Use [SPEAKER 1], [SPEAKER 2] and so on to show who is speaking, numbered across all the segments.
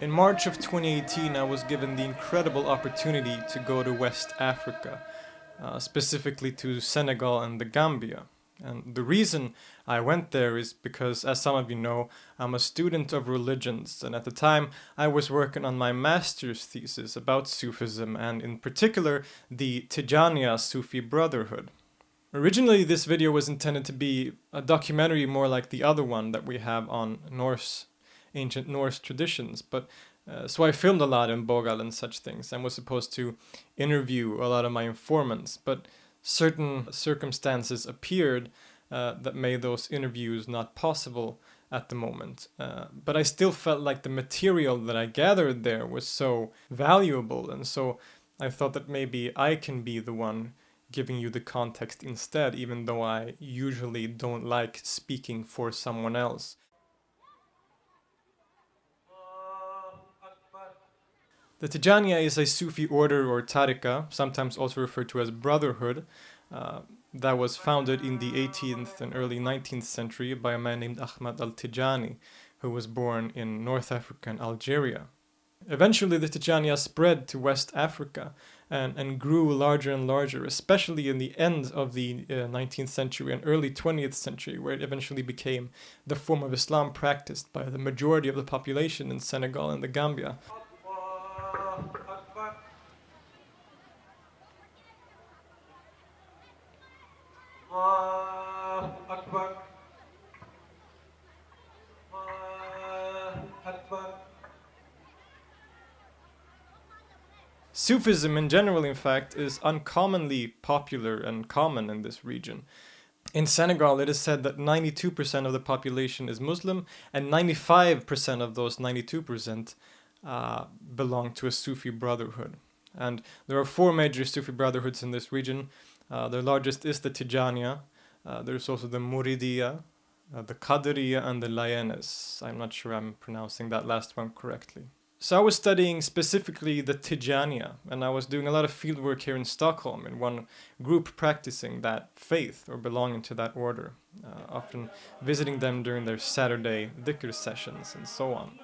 [SPEAKER 1] In March of 2018, I was given the incredible opportunity to go to West Africa, specifically to Senegal and the Gambia. And the reason I went there is because, as some of you know, I'm a student of religions, and at the time I was working on my master's thesis about Sufism, and in particular the Tijaniya Sufi Brotherhood. Originally, this video was intended to be a documentary more like the other one that we have on ancient Norse traditions, but so I filmed a lot in Bogal and such things, and was supposed to interview a lot of my informants, but certain circumstances appeared that made those interviews not possible at the moment. But I still felt like the material that I gathered there was so valuable, and so I thought that maybe I can be the one giving you the context instead, even though I usually don't like speaking for someone else. The Tijaniya is a Sufi order or tariqa, sometimes also referred to as brotherhood, that was founded in the 18th and early 19th century by a man named Ahmad al-Tijani, who was born in North Africa and Algeria. Eventually the Tijaniya spread to West Africa and grew larger and larger, especially in the end of the 19th century and early 20th century, where it eventually became the form of Islam practiced by the majority of the population in Senegal and the Gambia. Sufism in general, in fact, is uncommonly popular and common in this region. In Senegal, it is said that 92% of the population is Muslim, and 95% of those 92% belong to a Sufi brotherhood. And there are four major Sufi brotherhoods in this region. The largest is the Tijaniya. There's also the Muridiya, the Qadiriya, and the Layenes. I'm not sure I'm pronouncing that last one correctly. So I was studying specifically the Tijaniya, and I was doing a lot of fieldwork here in Stockholm in one group practicing that faith or belonging to that order, often visiting them during their Saturday dhikr sessions and so on.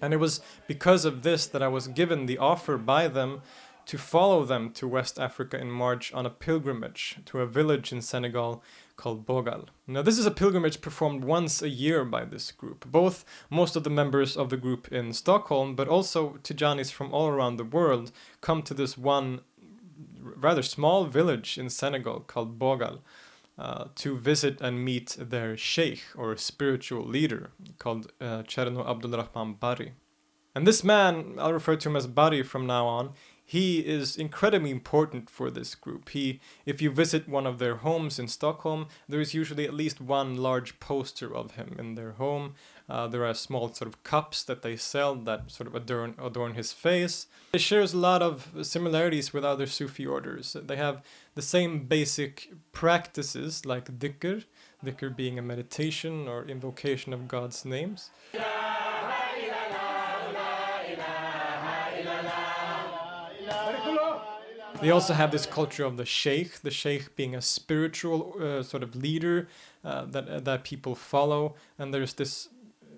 [SPEAKER 1] And it was because of this that I was given the offer by them to follow them to West Africa in March on a pilgrimage to a village in Senegal called Bogal. Now this is a pilgrimage performed once a year by this group, both most of the members of the group in Stockholm, but also Tijanis from all around the world come to this one rather small village in Senegal called Bogal. To visit and meet their sheikh, or spiritual leader, called Cherno Abdulrahman Bari. And this man, I'll refer to him as Bari from now on, he is incredibly important for this group. If you visit one of their homes in Stockholm, there is usually at least one large poster of him in their home. There are small sort of cups that they sell that sort of adorn his face. It shares a lot of similarities with other Sufi orders. They have the same basic practices like dhikr being a meditation or invocation of God's names. They also have this culture of the sheikh being a spiritual sort of leader that people follow, and there's this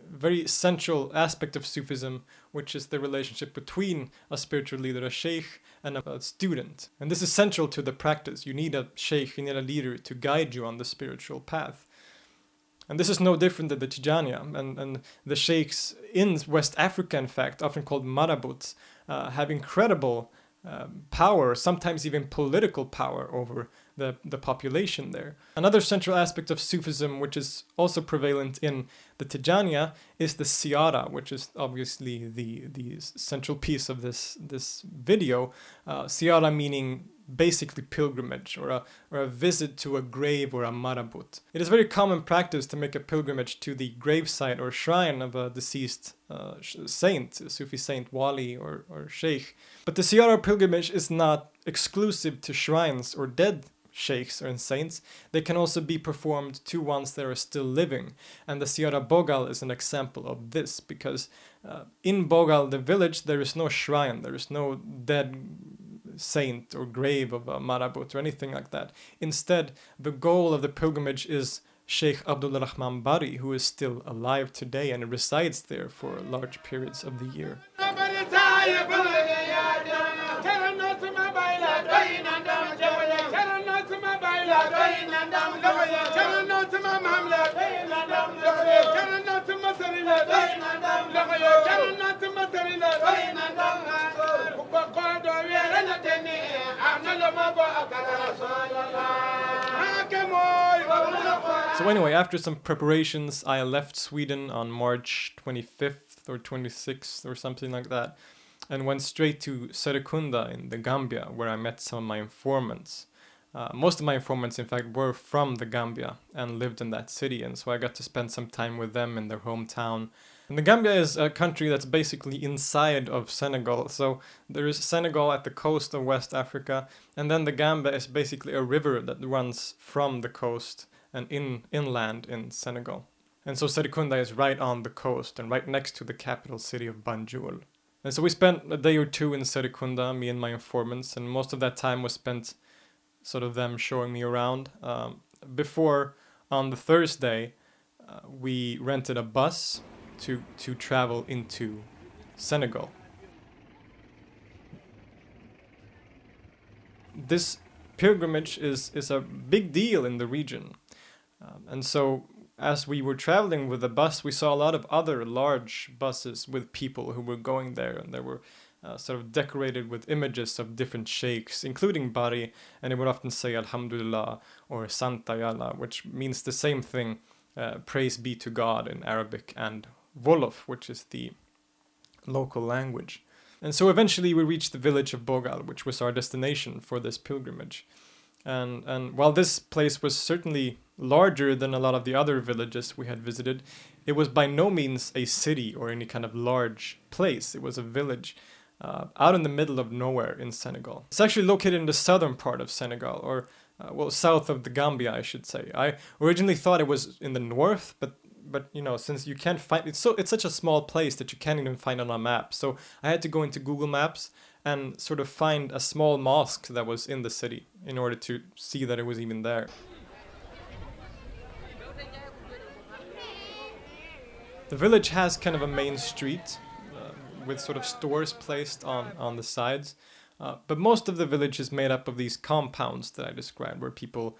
[SPEAKER 1] very central aspect of Sufism, which is the relationship between a spiritual leader, a sheikh, and a student. And this is central to the practice. You need a sheikh, you need a leader to guide you on the spiritual path. And this is no different than the Tijaniya, and the sheikhs in West Africa, in fact, often called marabouts, have incredible power, sometimes even political power over the population there. Another central aspect of Sufism, which is also prevalent in the Tijaniya, is the Siara, which is obviously the central piece of this video. Siara meaning basically pilgrimage, or a visit to a grave or a marabout. It is very common practice to make a pilgrimage to the gravesite or shrine of a deceased saint, Sufi saint, wali or sheikh. But the Siara pilgrimage is not exclusive to shrines or dead sheikhs and saints, they can also be performed to ones that are still living. And the Ziara Bogal is an example of this, because in Bogal, the village, there is no shrine, there is no dead saint or grave of a marabut or anything like that. Instead, the goal of the pilgrimage is Sheikh Abdul Rahman Bari, who is still alive today and resides there for large periods of the year. So anyway, after some preparations, I left Sweden on March 25th or 26th or something like that, and went straight to Serekunda in the Gambia, where I met some of my informants. Most of my informants, in fact, were from the Gambia and lived in that city, and so I got to spend some time with them in their hometown. And the Gambia is a country that's basically inside of Senegal. So there is Senegal at the coast of West Africa, and then the Gambia is basically a river that runs from the coast and inland in Senegal. And so Serekunda is right on the coast and right next to the capital city of Banjul. And so we spent a day or two in Serekunda, me and my informants, and most of that time was spent sort of them showing me around. Before, on the Thursday, we rented a bus to travel into Senegal. This pilgrimage is a big deal in the region. And so as we were traveling with the bus, we saw a lot of other large buses with people who were going there, and they were sort of decorated with images of different sheikhs, including Bari, and it would often say Alhamdulillah or Santa Yalla, which means the same thing, praise be to God in Arabic, and Wolof, which is the local language. And so eventually we reached the village of Bogal, which was our destination for this pilgrimage. And while this place was certainly larger than a lot of the other villages we had visited, it was by no means a city or any kind of large place. It was a village out in the middle of nowhere in Senegal. It's actually located in the southern part of Senegal, or well, south of the Gambia, I should say. I originally thought it was in the north, but you know, since you can't find it's such a small place that you can't even find it on a map. So I had to go into Google Maps and sort of find a small mosque that was in the city in order to see that it was even there. The village has kind of a main street with sort of stores placed on the sides, but most of the village is made up of these compounds that I described, where people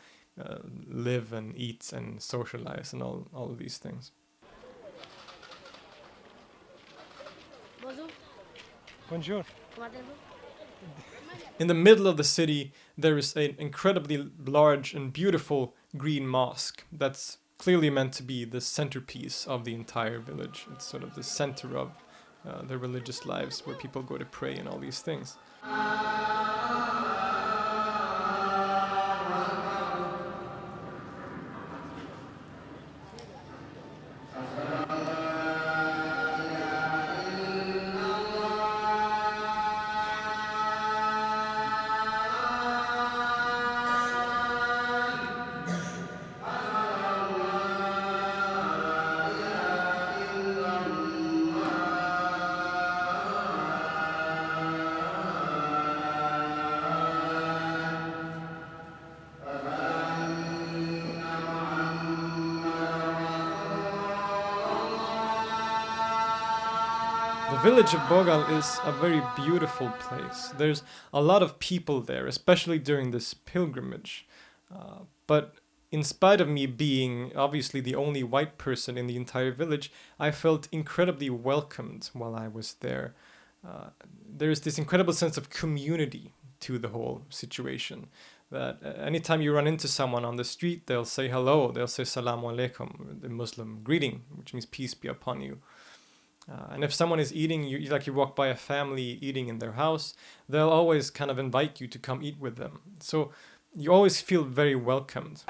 [SPEAKER 1] live and eat and socialize and all of these things.
[SPEAKER 2] Bonjour.
[SPEAKER 1] Bonjour.
[SPEAKER 2] Comment allez-vous?
[SPEAKER 1] In the middle of the city, there is an incredibly large and beautiful green mosque that's clearly meant to be the centerpiece of the entire village. It's sort of the center of their religious lives, where people go to pray and all these things. The village of Bogal is a very beautiful place. There's a lot of people there, especially during this pilgrimage. But in spite of me being obviously the only white person in the entire village, I felt incredibly welcomed while I was there. There's this incredible sense of community to the whole situation. That anytime you run into someone on the street, they'll say hello, they'll say Salaam Alaikum, the Muslim greeting, which means peace be upon you. And if someone is eating, you walk by a family eating in their house, they'll always kind of invite you to come eat with them. So you always feel very welcomed.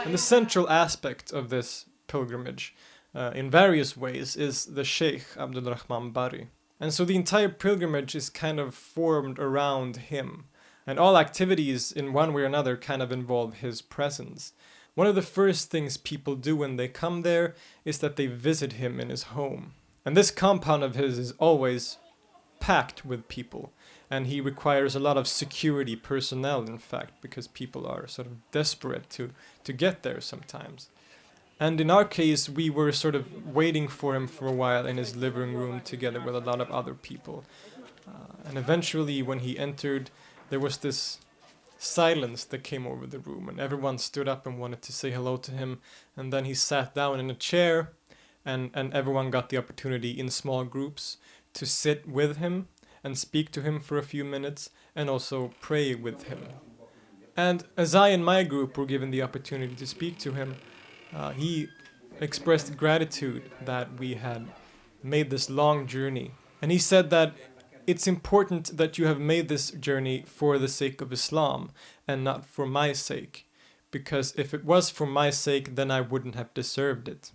[SPEAKER 1] And the central aspect of this pilgrimage, in various ways, is the Sheikh Abdul Rahman Bari. And so the entire pilgrimage is kind of formed around him. And all activities, in one way or another, kind of involve his presence. One of the first things people do when they come there is that they visit him in his home. And this compound of his is always packed with people. And he requires a lot of security personnel, in fact, because people are sort of desperate to get there sometimes. And in our case, we were sort of waiting for him for a while in his living room together with a lot of other people. And eventually, when he entered, there was this silence that came over the room, and everyone stood up and wanted to say hello to him. And then he sat down in a chair, and everyone got the opportunity in small groups to sit with him and speak to him for a few minutes and also pray with him. And as I and my group were given the opportunity to speak to him, he expressed gratitude that we had made this long journey. And he said that it's important that you have made this journey for the sake of Islam and not for my sake, because if it was for my sake, then I wouldn't have deserved it.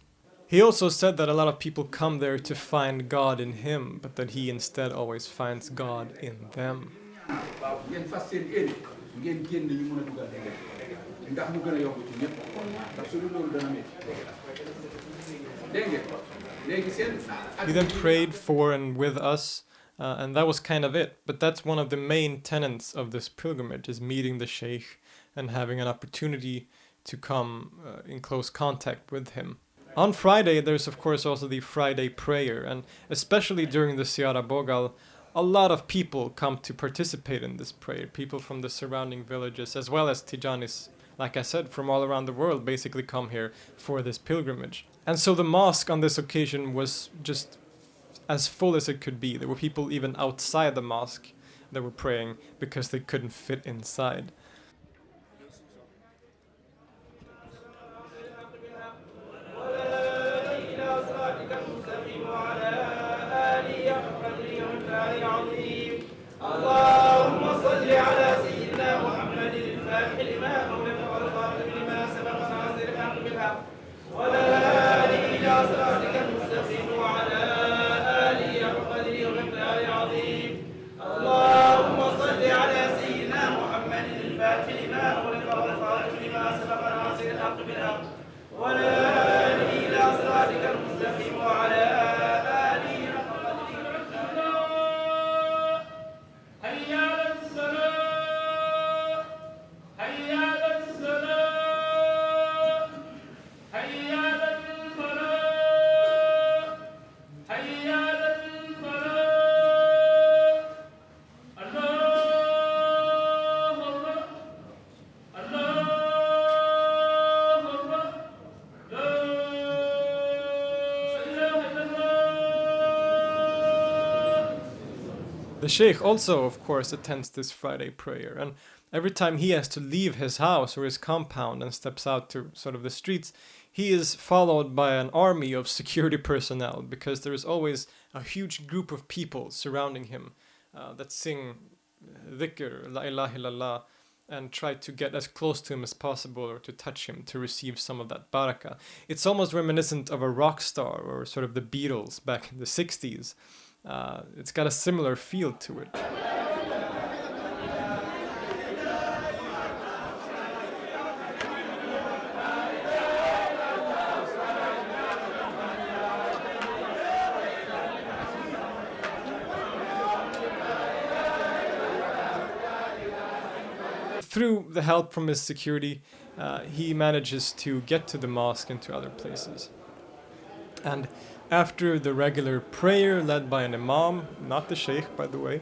[SPEAKER 1] He also said that a lot of people come there to find God in him, but that he instead always finds God in them. He then prayed for and with us, and that was kind of it. But that's one of the main tenets of this pilgrimage, is meeting the Sheikh and having an opportunity to come in close contact with him. On Friday, there's of course also the Friday prayer, and especially during the Ziara Bogal, a lot of people come to participate in this prayer. People from the surrounding villages, as well as Tijanis, like I said, from all around the world, basically come here for this pilgrimage. And so the mosque on this occasion was just as full as it could be. There were people even outside the mosque that were praying because they couldn't fit inside. The Sheikh also, of course, attends this Friday prayer, and every time he has to leave his house or his compound and steps out to sort of the streets, he is followed by an army of security personnel, because there is always a huge group of people surrounding him that sing dhikr, la ilaha illallah, and try to get as close to him as possible or to touch him to receive some of that barakah. It's almost reminiscent of a rock star or sort of the Beatles back in the 60s. It's got a similar feel to it. Through the help from his security, he manages to get to the mosque and to other places. And after the regular prayer led by an imam, not the sheikh by the way,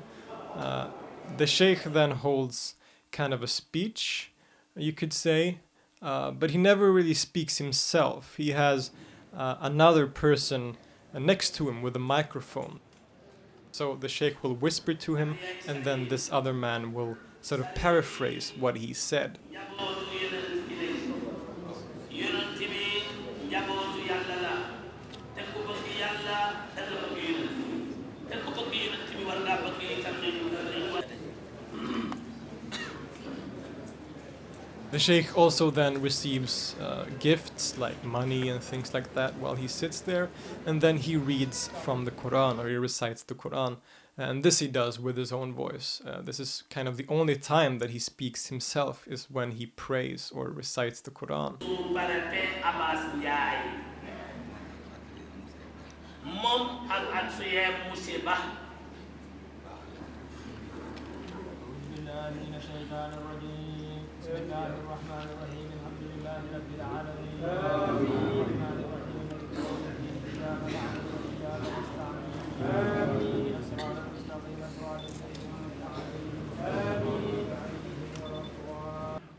[SPEAKER 1] the sheikh then holds kind of a speech, you could say, but he never really speaks himself. He has another person next to him with a microphone. So the sheikh will whisper to him, and then this other man will sort of paraphrase what he said. The The sheikh also then receives gifts like money and things like that while he sits there, and then he reads from the Quran, or he recites the Quran. And this he does with his own voice. This is kind of the only time that he speaks himself, is when he prays or recites the Quran.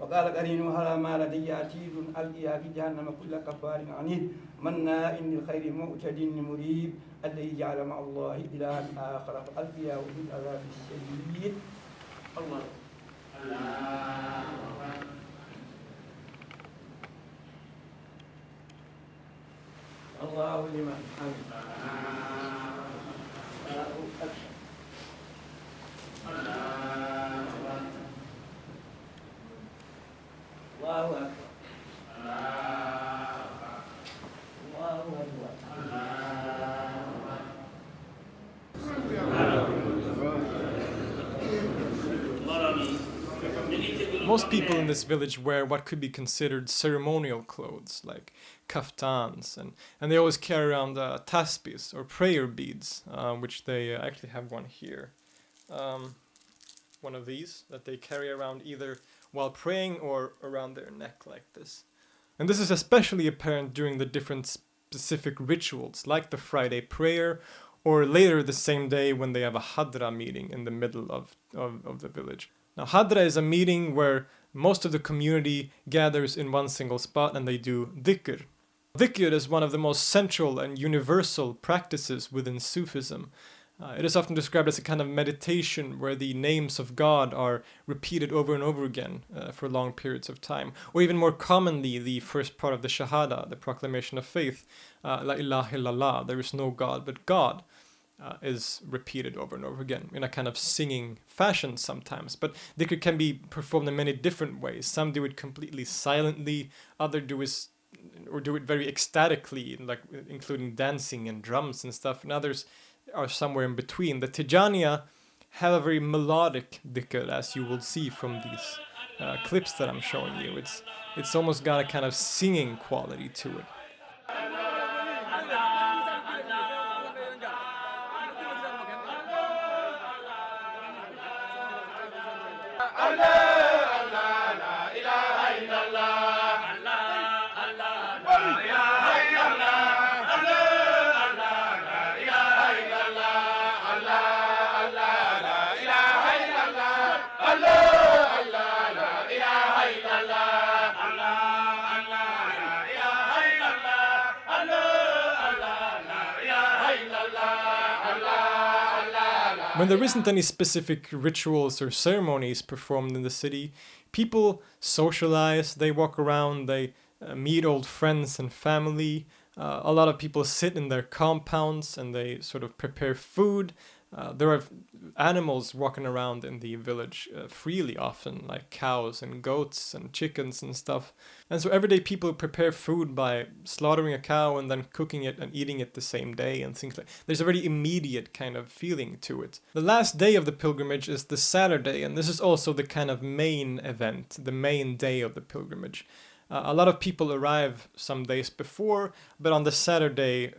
[SPEAKER 3] وقال قرينها ما لدي عتيد ألقيها في جهنم كل كفار عنيد مناع للخير معتد مريب الذي جعل مع الله إلها آخر فألقياه في العذاب الشديد. الله الله لمن حمده. الله أكبر.
[SPEAKER 1] Most people in this village wear what could be considered ceremonial clothes, like kaftans, and they always carry around tasbihs, or prayer beads, which they actually have one here. One of these that they carry around either while praying or around their neck like this. And this is especially apparent during the different specific rituals, like the Friday prayer, or later the same day when they have a hadra meeting in the middle of the village. Now, hadra is a meeting where most of the community gathers in one single spot and they do dhikr. Dhikr is one of the most central and universal practices within Sufism. It is often described as a kind of meditation where the names of God are repeated over and over again for long periods of time. Or even more commonly, the first part of the Shahada, the proclamation of faith, La ilaha illallah, there is no God but God, is repeated over and over again in a kind of singing fashion sometimes. But dhikr can be performed in many different ways. Some do it completely silently, others do it very ecstatically, like including dancing and drums and stuff, and others are somewhere in between. The Tijaniya have a very melodic dhikr, as you will see from these clips that I'm showing you. It's almost got a kind of singing quality to it. When there isn't any specific rituals or ceremonies performed in the city, people socialize, they walk around, they meet old friends and family. A lot of people sit in their compounds and they sort of prepare food. There are animals walking around in the village freely often, like cows and goats and chickens and stuff. And so everyday people prepare food by slaughtering a cow and then cooking it and eating it the same day and things like that. There's a very immediate kind of feeling to it. The last day of the pilgrimage is the Saturday, and this is also the kind of main event, the main day of the pilgrimage. A lot of people arrive some days before, but on the Saturday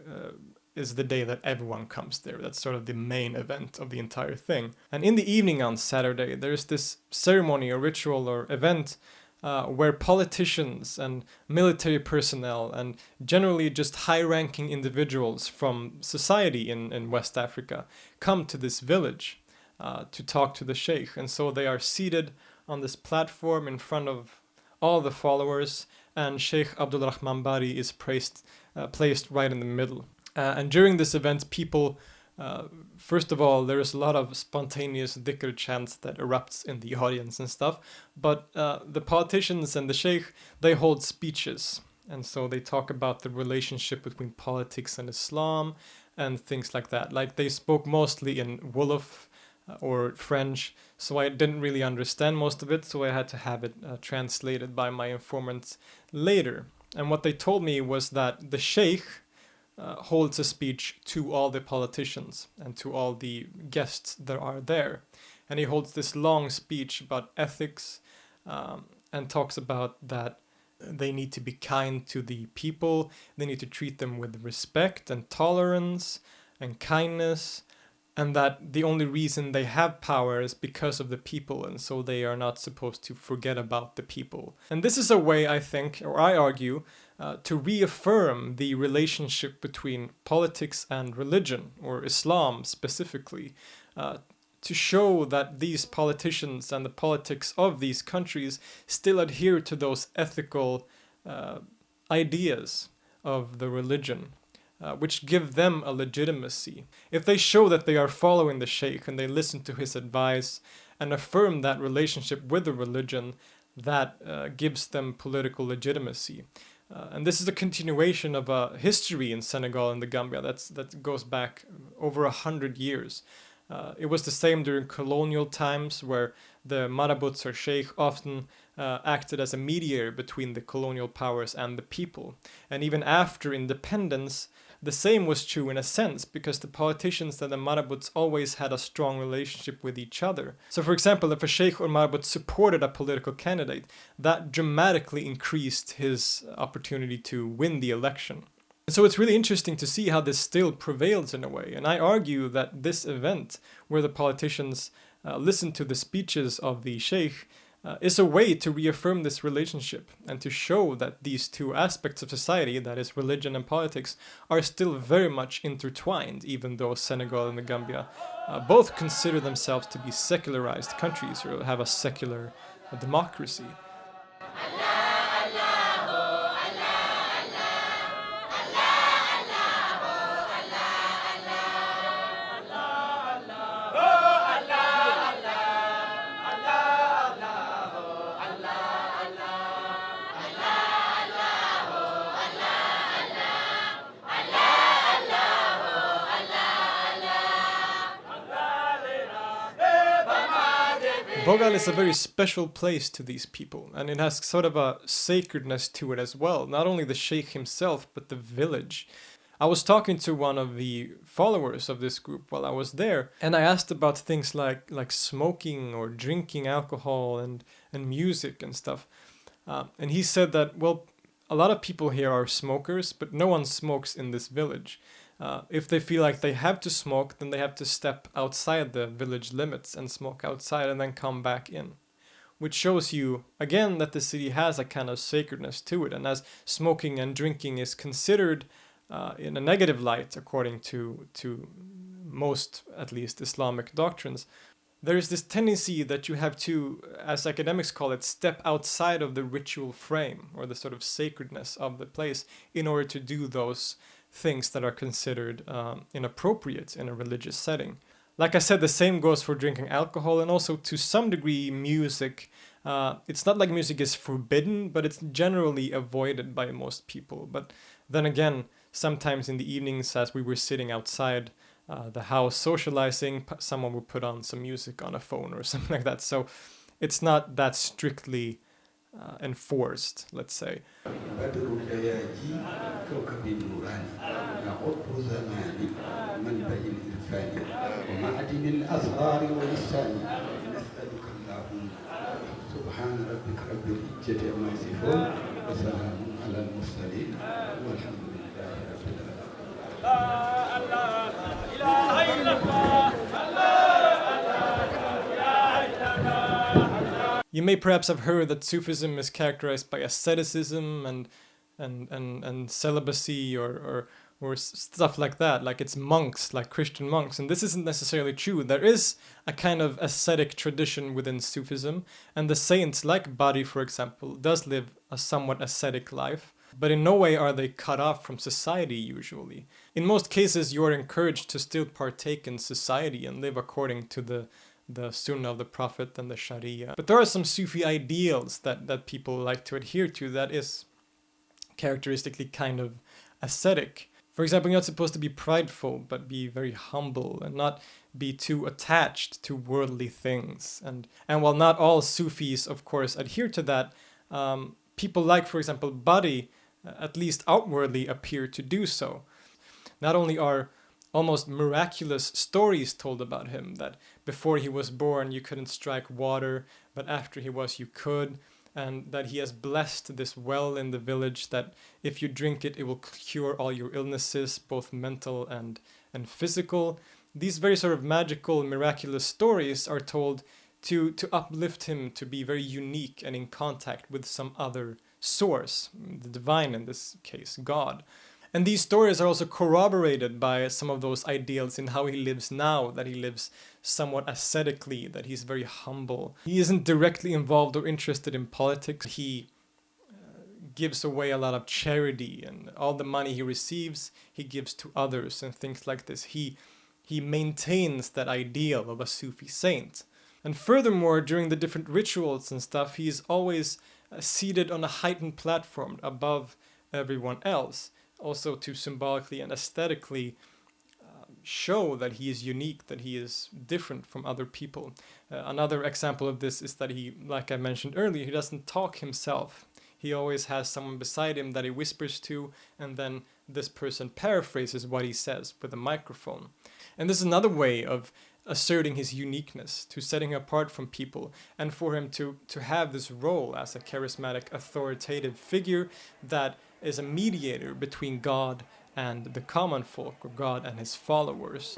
[SPEAKER 1] is the day that everyone comes there. That's sort of the main event of the entire thing. And in the evening on Saturday, there's this ceremony or ritual or event where politicians and military personnel and generally just high-ranking individuals from society in West Africa come to this village to talk to the sheikh. And so they are seated on this platform in front of all the followers, and Sheikh Abdul Rahman Bari is placed right in the middle. And during this event, people, first of all, there is a lot of spontaneous dhikr chants that erupts in the audience and stuff, but the politicians and the sheikh, they hold speeches, and so they talk about the relationship between politics and Islam and things like that. Like they spoke mostly in Wolof, or French, so I didn't really understand most of it, so I had to have it translated by my informants later. And what they told me was that the sheikh holds a speech to all the politicians and to all the guests that are there. And he holds this long speech about ethics, and talks about that they need to be kind to the people, they need to treat them with respect and tolerance and kindness, and that the only reason they have power is because of the people, and so they are not supposed to forget about the people. And this is a way, I think, or I argue, to reaffirm the relationship between politics and religion, or Islam specifically, to show that these politicians and the politics of these countries still adhere to those ethical ideas of the religion, which give them a legitimacy. If they show that they are following the sheikh and they listen to his advice and affirm that relationship with the religion, that gives them political legitimacy. And this is a continuation of a history in Senegal and the Gambia that goes back over 100 years. It was the same during colonial times, where the marabouts or sheikh often acted as a mediator between the colonial powers and the people. And even after independence, the same was true in a sense, because the politicians and the marabouts always had a strong relationship with each other. So for example, if a sheikh or marabout supported a political candidate, that dramatically increased his opportunity to win the election. So it's really interesting to see how this still prevails in a way. And I argue that this event, where the politicians listen to the speeches of the sheikh, is a way to reaffirm this relationship and to show that these two aspects of society, that is religion and politics, are still very much intertwined, even though Senegal and the Gambia both consider themselves to be secularized countries or have a secular democracy. Bogal is a very special place to these people, and it has sort of a sacredness to it as well. Not only the sheikh himself, but the village. I was talking to one of the followers of this group while I was there, and I asked about things like smoking or drinking alcohol and music and stuff. And he said that, well, a lot of people here are smokers, but no one smokes in this village. If they feel like they have to smoke, then they have to step outside the village limits and smoke outside and then come back in. Which shows you, again, that the city has a kind of sacredness to it. And as smoking and drinking is considered in a negative light, according to most, at least, Islamic doctrines, there is this tendency that you have to, as academics call it, step outside of the ritual frame or the sort of sacredness of the place in order to do those things that are considered inappropriate in a religious setting. Like I said, the same goes for drinking alcohol and also to some degree music. It's not like music is forbidden, but it's generally avoided by most people. But then again, sometimes in the evenings as we were sitting outside the house socializing, someone would put on some music on a phone or something like that. So it's not that strictly enforced, let's say. You may perhaps have heard that Sufism is characterized by asceticism and celibacy or stuff like that, like it's monks, like Christian monks, and this isn't necessarily true. There is a kind of ascetic tradition within Sufism, and the saints, like Bari, for example, does live a somewhat ascetic life, but in no way are they cut off from society usually. In most cases, you are encouraged to still partake in society and live according to the Sunnah of the Prophet and the Sharia. But there are some Sufi ideals that people like to adhere to that is characteristically kind of ascetic. For example, you're not supposed to be prideful, but be very humble and not be too attached to worldly things. And while not all Sufis, of course, adhere to that, people like, for example, Bari, at least outwardly, appear to do so. Not only are almost miraculous stories told about him, that before he was born you couldn't strike water, but after he was you could, and that he has blessed this well in the village that if you drink it, it will cure all your illnesses, both mental and physical. These very sort of magical, miraculous stories are told to uplift him to be very unique and in contact with some other source, the divine in this case, God. And these stories are also corroborated by some of those ideals in how he lives now, that he lives somewhat ascetically, that he's very humble. He isn't directly involved or interested in politics. He gives away a lot of charity, and all the money he receives, he gives to others and things like this. He maintains that ideal of a Sufi saint. And furthermore, during the different rituals and stuff, he is always seated on a heightened platform above everyone else, also to symbolically and aesthetically show that he is unique, that he is different from other people. Another example of this is that he, like I mentioned earlier, he doesn't talk himself. He always has someone beside him that he whispers to, and then this person paraphrases what he says with a microphone. And this is another way of asserting his uniqueness, to setting him apart from people, and for him to have this role as a charismatic, authoritative figure that is a mediator between God and the common folk, or God and his followers.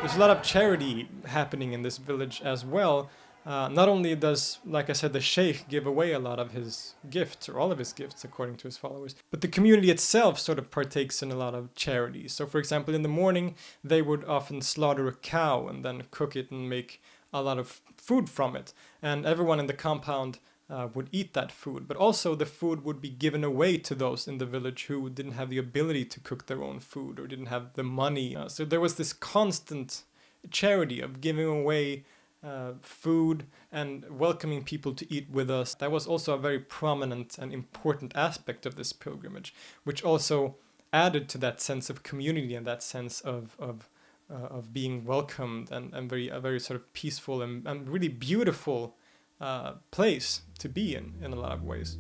[SPEAKER 1] There's a lot of charity happening in this village as well. Not only does, like I said, the sheikh give away a lot of his gifts, or all of his gifts according to his followers, but the community itself sort of partakes in a lot of charity. So for example, in the morning they would often slaughter a cow and then cook it and make a lot of food from it, and everyone in the compound would eat that food, but also the food would be given away to those in the village who didn't have the ability to cook their own food or didn't have the money. So there was this constant charity of giving away food and welcoming people to eat with us. That was also a very prominent and important aspect of this pilgrimage, which also added to that sense of community and that sense of being welcomed, and a very sort of peaceful and really beautiful place to be in a lot of ways.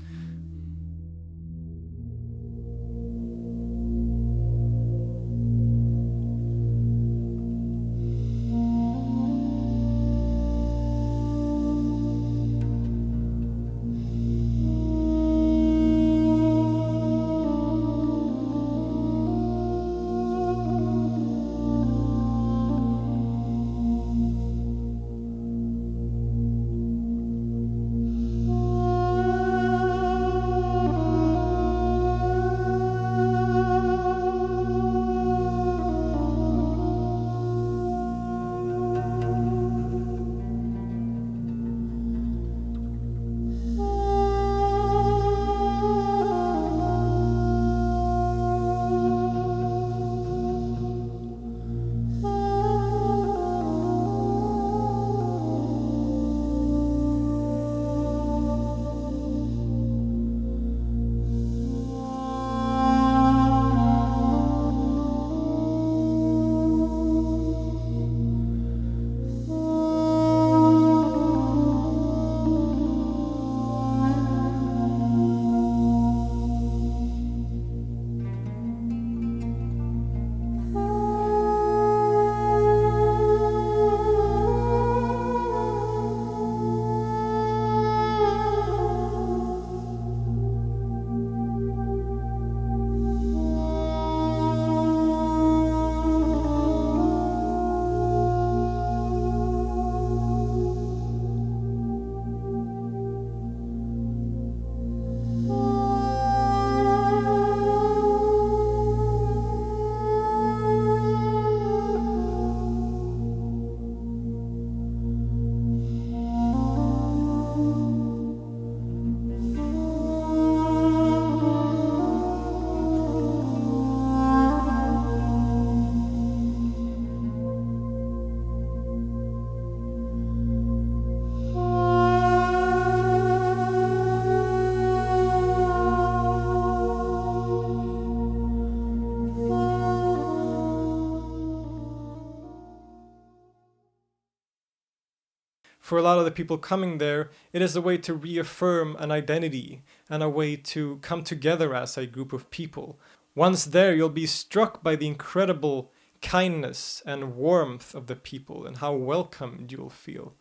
[SPEAKER 1] For a lot of the people coming there, it is a way to reaffirm an identity and a way to come together as a group of people. Once there, you'll be struck by the incredible kindness and warmth of the people and how welcomed you'll feel.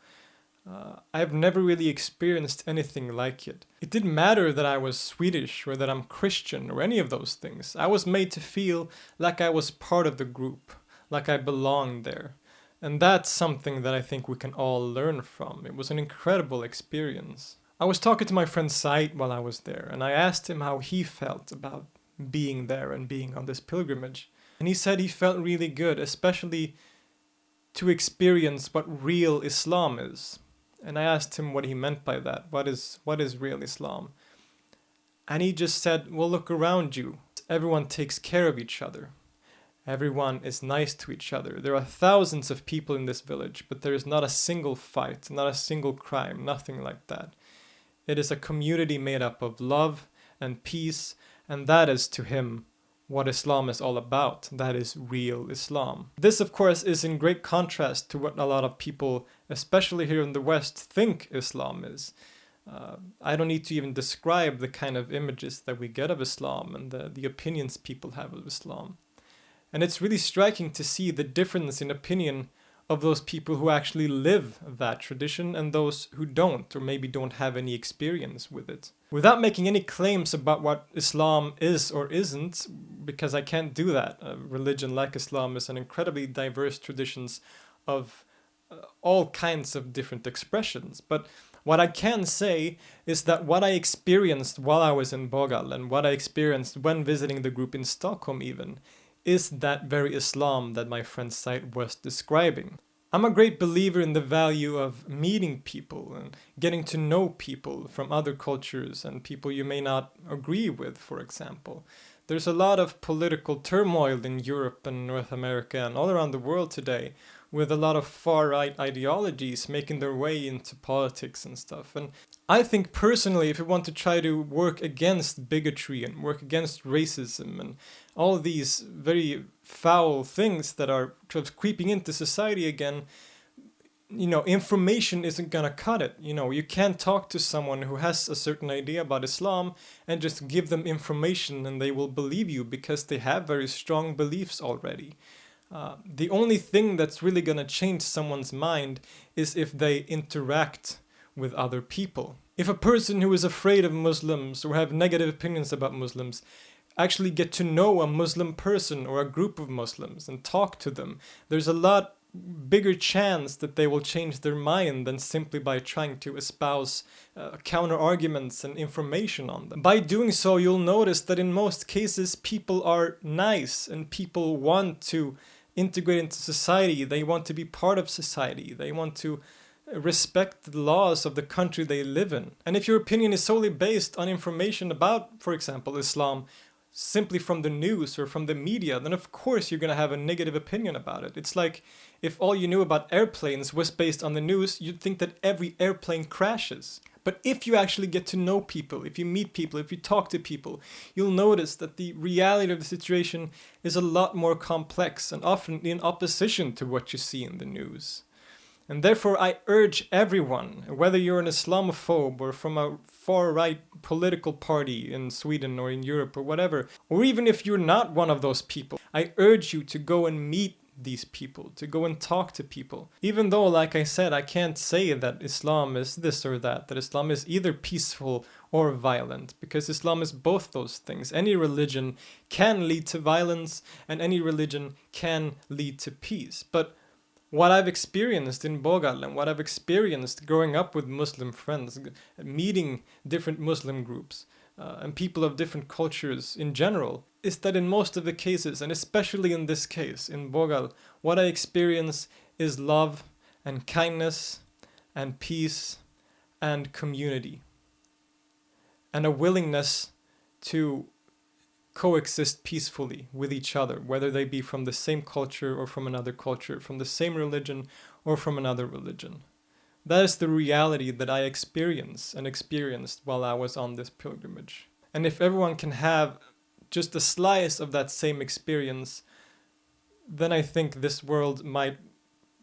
[SPEAKER 1] I've never really experienced anything like it. It didn't matter that I was Swedish or that I'm Christian or any of those things. I was made to feel like I was part of the group, like I belonged there. And that's something that I think we can all learn from. It was an incredible experience. I was talking to my friend Said while I was there, and I asked him how he felt about being there and being on this pilgrimage. And he said he felt really good, especially to experience what real Islam is. And I asked him what he meant by that. What is real Islam? And he just said, well, look around you. Everyone takes care of each other. Everyone is nice to each other. There are thousands of people in this village, but there is not a single fight, not a single crime, nothing like that. It is a community made up of love and peace, and that is to him what Islam is all about. That is real Islam. This, of course, is in great contrast to what a lot of people, especially here in the West, think Islam is. I don't need to even describe the kind of images that we get of Islam and the opinions people have of Islam. And it's really striking to see the difference in opinion of those people who actually live that tradition and those who don't, or maybe don't have any experience with it. Without making any claims about what Islam is or isn't, because I can't do that. A religion like Islam is an incredibly diverse traditions of all kinds of different expressions. But what I can say is that what I experienced while I was in Bogal and what I experienced when visiting the group in Stockholm even, is that very Islam that my friend Said was describing. I'm a great believer in the value of meeting people and getting to know people from other cultures and people you may not agree with, for example. There's a lot of political turmoil in Europe and North America and all around the world today, with a lot of far-right ideologies making their way into politics and stuff. And I think personally, if we want to try to work against bigotry and work against racism and all these very foul things that are sort of creeping into society again, information isn't gonna cut it. You can't talk to someone who has a certain idea about Islam and just give them information and they will believe you because they have very strong beliefs already. The only thing that's really gonna change someone's mind is if they interact with other people. If a person who is afraid of Muslims or have negative opinions about Muslims actually get to know a Muslim person or a group of Muslims and talk to them, there's a lot bigger chance that they will change their mind than simply by trying to espouse counter arguments and information on them. By doing so, you'll notice that in most cases people are nice and people want to integrate into society. They want to be part of society. They want to respect the laws of the country they live in. And if your opinion is solely based on information about, for example, Islam, simply from the news or from the media, then of course you're going to have a negative opinion about it. It's like if all you knew about airplanes was based on the news, you'd think that every airplane crashes. But if you actually get to know people, if you meet people, if you talk to people, you'll notice that the reality of the situation is a lot more complex and often in opposition to what you see in the news. And therefore I urge everyone, whether you're an Islamophobe or from a far-right political party in Sweden or in Europe or whatever, or even if you're not one of those people, I urge you to go and meet these people, to go and talk to people. Even though, like I said, I can't say that Islam is this or that Islam is either peaceful or violent, because Islam is both those things. Any religion can lead to violence and any religion can lead to peace. But what I've experienced in Bogal and what I've experienced growing up with Muslim friends, meeting different Muslim groups and people of different cultures in general, is that in most of the cases, and especially in this case, in Bogal, what I experience is love and kindness and peace and community and a willingness to coexist peacefully with each other, whether they be from the same culture or from another culture, from the same religion or from another religion. That is the reality that I experience and experienced while I was on this pilgrimage. And if everyone can have just a slice of that same experience, then I think this world might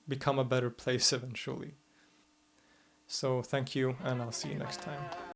[SPEAKER 1] become a better place eventually. So thank you, and I'll see you next time.